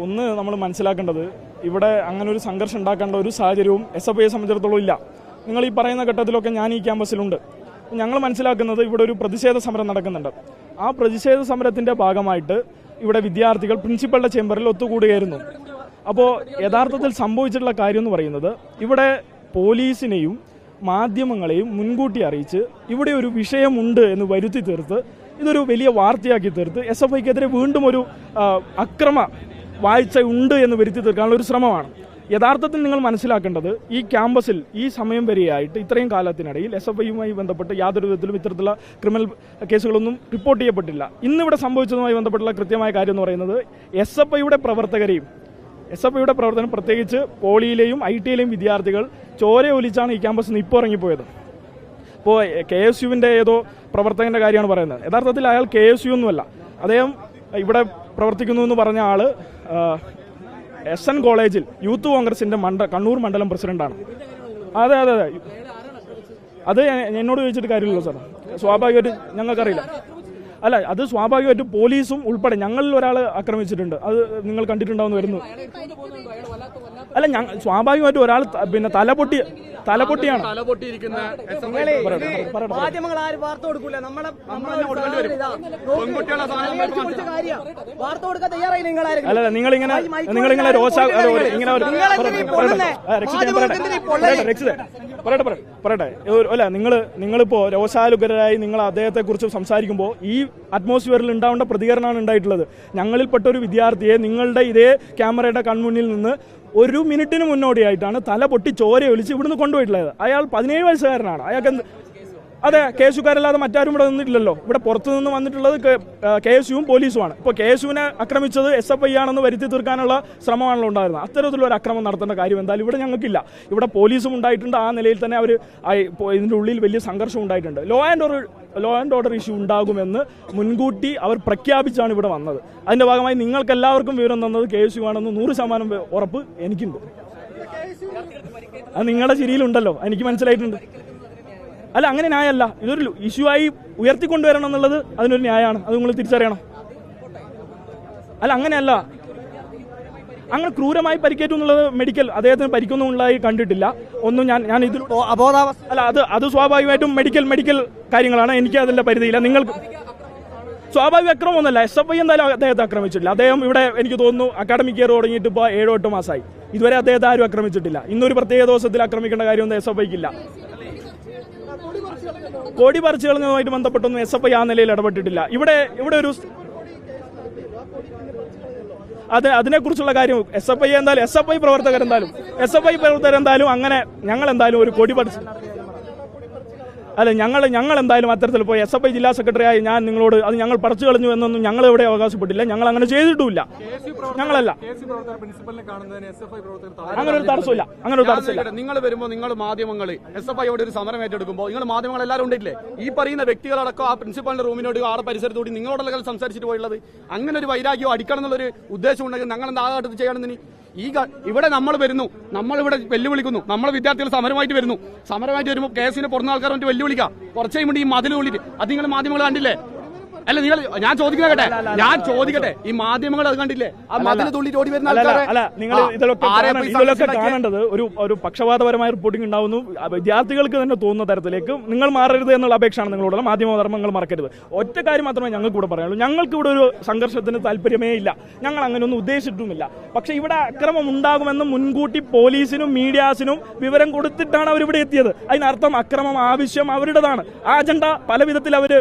ഒന്ന് നമ്മൾ മനസ്സിലാക്കേണ്ടത് ഇവിടെ അങ്ങനെ ഒരു സംഘർഷം ഉണ്ടാക്കേണ്ട ഒരു സാഹചര്യവും SFIയെ സംബന്ധിച്ചിടത്തോളം ഇല്ല. നിങ്ങൾ ഈ പറയുന്ന ഘട്ടത്തിലൊക്കെ ഞാൻ ഈ ക്യാമ്പസിലുണ്ട്. ഞങ്ങൾ മനസ്സിലാക്കുന്നത് ഇവിടെ ഒരു പ്രതിഷേധ സമരം നടക്കുന്നുണ്ട്. ആ പ്രതിഷേധ സമരത്തിൻ്റെ ഭാഗമായിട്ട് ഇവിടെ വിദ്യാർത്ഥികൾ പ്രിൻസിപ്പളുടെ ചേംബറിൽ ഒത്തുകൂടുകയായിരുന്നു. അപ്പോൾ യഥാർത്ഥത്തിൽ സംഭവിച്ചിട്ടുള്ള കാര്യം എന്ന് പറയുന്നത് ഇവിടെ പോലീസിനെയും മാധ്യമങ്ങളെയും മുൻകൂട്ടി അറിയിച്ച് ഇവിടെ ഒരു വിഷയമുണ്ട് എന്ന് വരുത്തി തീർത്ത് ഇതൊരു വലിയ വാർത്തയാക്കി തീർത്ത് SFIക്കെതിരെ വീണ്ടും ഒരു അക്രമ വാഴ്ച ഉണ്ട് എന്ന് വരുത്തി തീർക്കാനുള്ള ഒരു ശ്രമമാണ്. യഥാർത്ഥത്തിൽ നിങ്ങൾ മനസ്സിലാക്കേണ്ടത് ഈ ക്യാമ്പസിൽ ഈ സമയം വരെയായിട്ട് ഇത്രയും കാലത്തിനിടയിൽ SFIയുമായി ബന്ധപ്പെട്ട് യാതൊരു വിധത്തിലും ഇത്തരത്തിലുള്ള ക്രിമിനൽ കേസുകളൊന്നും റിപ്പോർട്ട് ചെയ്യപ്പെട്ടില്ല. ഇന്നിവിടെ സംഭവിച്ചതുമായി ബന്ധപ്പെട്ടുള്ള കൃത്യമായ കാര്യം എന്ന് പറയുന്നത് SFIയുടെ പ്രവർത്തനം പ്രത്യേകിച്ച് പോളിയിലെയും ITയിലെയും വിദ്യാർത്ഥികൾ ചോരയൊലിച്ചാണ് ഈ ക്യാമ്പസിൽ നിന്ന് ഇപ്പോൾ ഇറങ്ങിപ്പോയത്. ഇപ്പോൾ KSUവിൻ്റെ ഏതോ പ്രവർത്തകൻ്റെ കാര്യമാണ് പറയുന്നത്. യഥാർത്ഥത്തിൽ അയാൾ KSU ഒന്നുമല്ല. അദ്ദേഹം ഇവിടെ പ്രവർത്തിക്കുന്നു എന്ന് പറഞ്ഞ ആൾ SN കോളേജിൽ യൂത്ത് കോൺഗ്രസിൻ്റെ കണ്ണൂർ മണ്ഡലം പ്രസിഡന്റാണ്. അതെ അത് എന്നോട് ചോദിച്ചിട്ട് കാര്യമില്ലല്ലോ സാർ. സ്വാഭാവികമായിട്ട് ഞങ്ങൾക്കറിയില്ല. അല്ല, അത് സ്വാഭാവികമായിട്ട് പോലീസും ഉൾപ്പെടെ ഞങ്ങളിൽ ഒരാൾ ആക്രമിച്ചിട്ടുണ്ട്. അത് നിങ്ങൾ കണ്ടിട്ടുണ്ടാവുന്ന വരുന്നു. അല്ല, സ്വാഭാവികമായിട്ടും ഒരാൾ പിന്നെ തലപൊട്ടിയാണ്. മാധ്യമങ്ങൾ ആരും വാർത്ത കൊടുക്കൂല. അല്ല, നിങ്ങളിങ്ങനെ പറയട്ടെ. അല്ല, നിങ്ങളിപ്പോ രോഷാലുകരായി നിങ്ങൾ അദ്ദേഹത്തെ കുറിച്ച് സംസാരിക്കുമ്പോൾ ഈ അറ്റ്മോസ്ഫിയറിൽ ഉണ്ടാവേണ്ട പ്രതികരണമാണ് ഉണ്ടായിട്ടുള്ളത്. ഞങ്ങളിൽപ്പെട്ട ഒരു വിദ്യാർത്ഥിയെ നിങ്ങളുടെ ഇതേ ക്യാമറയുടെ കൺമുന്നിൽ നിന്ന് ഒരു മിനിറ്റിന് മുന്നോടിയായിട്ടാണ് തല പൊട്ടി ചോരയൊലിച്ച് ഇവിടുന്ന് കൊണ്ടുപോയിട്ടുള്ളത്. അയാൾ 17 വയസ്സുകാരനാണ്. അയാൾക്ക് അതെ, KSUക്കാരല്ലാതെ മറ്റാരും ഇവിടെ നിന്നിട്ടില്ലല്ലോ. ഇവിടെ പുറത്തുനിന്ന് വന്നിട്ടുള്ളത് KSUവും പോലീസുമാണ്. ഇപ്പോൾ KSUവിനെ ആക്രമിച്ചത് SFI ആണെന്ന് വരുത്തി തീർക്കാനുള്ള ശ്രമമാണല്ലോ ഉണ്ടായിരുന്നത്. അത്തരത്തിലൊരു അക്രമം നടത്തേണ്ട കാര്യം എന്തായാലും ഇവിടെ ഞങ്ങൾക്കില്ല. ഇവിടെ പോലീസും ഉണ്ടായിട്ടുണ്ട്. ആ നിലയിൽ തന്നെ അവർ ഇതിൻ്റെ ഉള്ളിൽ വലിയ സംഘർഷം ഉണ്ടായിട്ടുണ്ട്. ലോ ആൻഡ് ഓർഡർ ഇഷ്യൂ ഉണ്ടാകുമെന്ന് മുൻകൂട്ടി അവർ പ്രഖ്യാപിച്ചാണ് ഇവിടെ വന്നത്. അതിൻ്റെ ഭാഗമായി നിങ്ങൾക്ക് എല്ലാവർക്കും വിവരം തന്നത് KSU ആണെന്ന് 100% ഉറപ്പ് എനിക്കുണ്ട്. അത് നിങ്ങളുടെ ശരിയിലുണ്ടല്ലോ, എനിക്ക് മനസ്സിലായിട്ടുണ്ട്. അല്ല, അങ്ങനെ ന്യായമല്ല. ഇതൊരു ഇഷ്യൂ ആയി ഉയർത്തിക്കൊണ്ടുവരണം എന്നുള്ളത് അതിനൊരു ന്യായമാണ്. അത് നിങ്ങൾ തിരിച്ചറിയണം. അല്ല, അങ്ങനെയല്ല. അങ്ങനെ ക്രൂരമായി പരിക്കേറ്റു എന്നുള്ളത് മെഡിക്കൽ അദ്ദേഹത്തിന് പരിക്കൊന്നും ഉണ്ടായി കണ്ടിട്ടില്ല. ഒന്നും ഞാൻ ഇതിൽ അല്ല, അത് സ്വാഭാവികമായിട്ടും മെഡിക്കൽ കാര്യങ്ങളാണ്. എനിക്ക് അതിൻ്റെ പരിധിയില്ല. നിങ്ങൾക്ക് സ്വാഭാവിക അക്രമമൊന്നുമല്ല. SFI എന്തായാലും അദ്ദേഹത്തെ ആക്രമിച്ചിട്ടില്ല. അദ്ദേഹം ഇവിടെ എനിക്ക് തോന്നുന്നു അക്കാഡമിക് ഇയർ തുടങ്ങിയിട്ട് ഇപ്പോൾ 7-8 മാസമായി. ഇതുവരെ അദ്ദേഹത്തെ ആരും ആക്രമിച്ചിട്ടില്ല. ഇന്നൊരു പ്രത്യേക ദിവസത്തിൽ ആക്രമിക്കേണ്ട കാര്യമൊന്നും SFIക്കില്ല. കൊടി പറിച്ചു കളഞ്ഞതുമായിട്ട് ബന്ധപ്പെട്ടൊന്നും SFI ആ നിലയിൽ ഇടപെട്ടിട്ടില്ല. ഇവിടെ ഒരു അതിനെക്കുറിച്ചുള്ള കാര്യം SFI പ്രവർത്തകരെന്തായാലും അങ്ങനെ ഞങ്ങൾ എന്തായാലും ഒരു കൊടി പറിച്ച് അല്ല, ഞങ്ങൾ എന്തായാലും അത്തരത്തിൽ പോയി SFI ജില്ലാ സെക്രട്ടറിയായി ഞാൻ നിങ്ങളോട് അത് ഞങ്ങൾ പറിച്ചു കളഞ്ഞു എന്നൊന്നും ഞങ്ങൾ എവിടെ അവകാശപ്പെട്ടില്ല. ഞങ്ങൾ അങ്ങനെ ചെയ്തിട്ടുമില്ല. ഞങ്ങളല്ല, അങ്ങനെ ഒരു തടസ്സമില്ല. നിങ്ങൾ വരുമ്പോൾ നിങ്ങൾ മാധ്യമങ്ങൾ SFIയോട് ഒരു സമരം ഏറ്റെടുക്കുമ്പോൾ നിങ്ങൾ മാധ്യമങ്ങൾ എല്ലാവരും ഉണ്ടില്ലേ? ഈ പറയുന്ന വ്യക്തികളടക്കം ആ പ്രിൻസിപ്പലിന്റെ റൂമിനോട് ആ പരിസരത്തോട് നിങ്ങളോടല്ല സംസാരിച്ചിട്ട് പോയുള്ളത്. അങ്ങനെ ഒരു വൈരാഗ്യം അടിക്കണം എന്നുള്ളൊരു ഉദ്ദേശം ഉണ്ടെങ്കിൽ ഞങ്ങൾ എന്താകട്ടെ ചെയ്യണമെന്ന് ഇവിടെ നമ്മൾ വരുന്നു, നമ്മളിവിടെ വെല്ലുവിളിക്കുന്നു, നമ്മളെ വിദ്യാർത്ഥികൾ സമരമായിട്ട് വരുമ്പോൾ കേസിന് പുറന്ന ആൾക്കാർ വേണ്ടി വെല്ലുവിളിക്കാം. കുറച്ച് കഴിയുമ്പോൾ ഈ മതിൽ തുള്ളിട്ട് അത് നിങ്ങൾ മാധ്യമങ്ങൾ കണ്ടില്ലേ? അല്ല, ഞാൻ ചോദിക്കട്ടെ ഈ മാധ്യമങ്ങൾ അത് കണ്ടില്ലേ? ആ മതിൽ തുള്ളിട്ട് ഓടി വരുന്ന ആൾക്കാരെ ഇതിലൊക്കെ കാണേണ്ടത് ഒരു പക്ഷപാതപരമായ റിപ്പോർട്ടിംഗ് ഉണ്ടാവുന്നു. വിദ്യാർത്ഥികൾക്ക് തന്നെ തോന്നുന്ന തരത്തിലേക്ക് നിങ്ങൾ മാറരുത് എന്നുള്ള അപേക്ഷയാണ് നിങ്ങളോടുള്ള. മാധ്യമധർമ്മങ്ങൾ മറക്കരുത്. ഒറ്റ കാര്യം മാത്രമേ ഞങ്ങൾക്ക് ഇവിടെ പറയാനുള്ളൂ. ഞങ്ങൾക്ക് ഇവിടെ ഒരു സംഘർഷത്തിന് താല്പര്യമേ ഇല്ല. ഞങ്ങൾ അങ്ങനെയൊന്നും ഉദ്ദേശിച്ചിട്ടുമില്ല. പക്ഷെ ഇവിടെ അക്രമം ഉണ്ടാകുമെന്ന് മുൻകൂട്ടി പോലീസിനും മീഡിയാസിനും വിവരം കൊടുത്തിട്ടാണ് അവരിവിടെ എത്തിയത്. അതിനർത്ഥം അക്രമം ആവശ്യം അവരുടേതാണ്. ആ അജണ്ട പല വിധത്തിൽ അവർ